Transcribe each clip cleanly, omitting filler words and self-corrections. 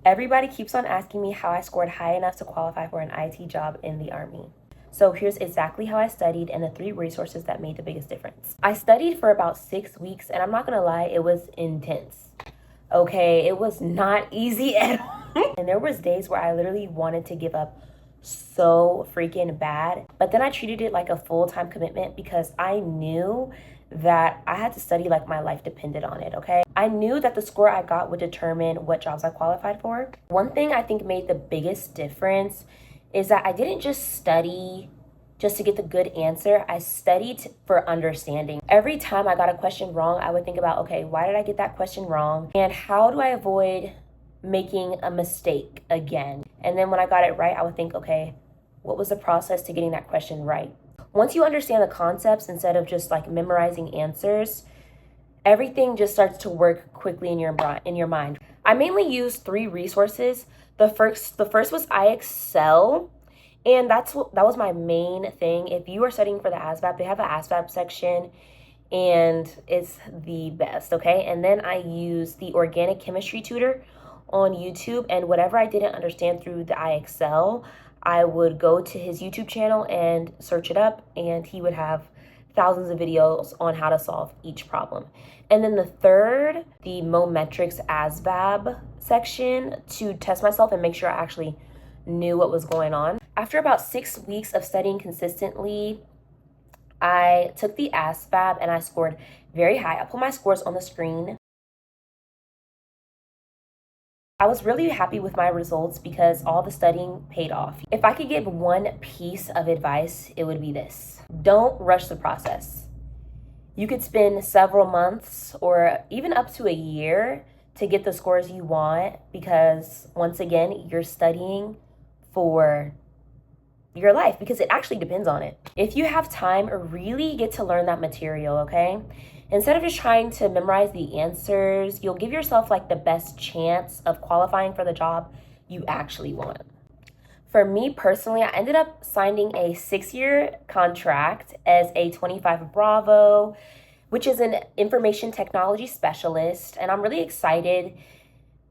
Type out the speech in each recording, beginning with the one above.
Everybody keeps on asking me how I scored high enough to qualify for an IT job in the Army. So here's exactly how I studied and the 3 resources that made the biggest difference. I studied for about 6 weeks, and I'm not gonna lie, it was intense. Okay, it was not easy at all. And there was days where I literally wanted to give up so freaking bad. But then I treated it like a full-time commitment because I knew that I had to study like my life depended on it, okay? I knew that the score I got would determine what jobs I qualified for. One thing I think made the biggest difference is that I didn't just study just to get the good answer. I studied for understanding. Every time I got a question wrong, I would think about, okay, why did I get that question wrong? And how do I avoid making a mistake again? And then when I got it right, I would think, okay, what was the process to getting that question right? Once you understand the concepts instead of just like memorizing answers, everything just starts to work quickly in your mind. I mainly use 3 resources. The first was IXL, and that was my main thing. If you are studying for the ASVAB, they have an ASVAB section, and it's the best, okay? And then I use the organic chemistry tutor on YouTube, and whatever I didn't understand through the IXL, I would go to his YouTube channel and search it up, and he would have thousands of videos on how to solve each problem. And then the third, the Mometrix ASVAB section to test myself and make sure I actually knew what was going on. After about 6 weeks of studying consistently, I took the ASVAB and I scored very high. I'll put my scores on the screen. I was really happy with my results because all the studying paid off. If I could give one piece of advice, it would be this: don't rush the process. You could spend several months or even up to a year to get the scores you want because, once again, you're studying for your life because it actually depends on it. If you have time, really get to learn that material, okay? Instead of just trying to memorize the answers, you'll give yourself like the best chance of qualifying for the job you actually want. For me personally, I ended up signing a 6-year contract as a 25 Bravo, which is an information technology specialist. And I'm really excited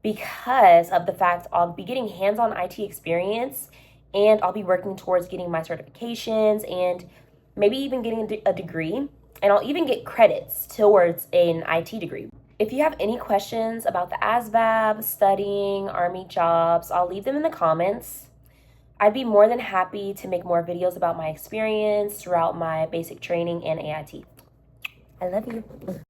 because of the fact I'll be getting hands-on IT experience, and I'll be working towards getting my certifications and maybe even getting a degree. And I'll even get credits towards an IT degree. If you have any questions about the ASVAB, studying, Army jobs, I'll leave them in the comments. I'd be more than happy to make more videos about my experience throughout my basic training and AIT. I love you.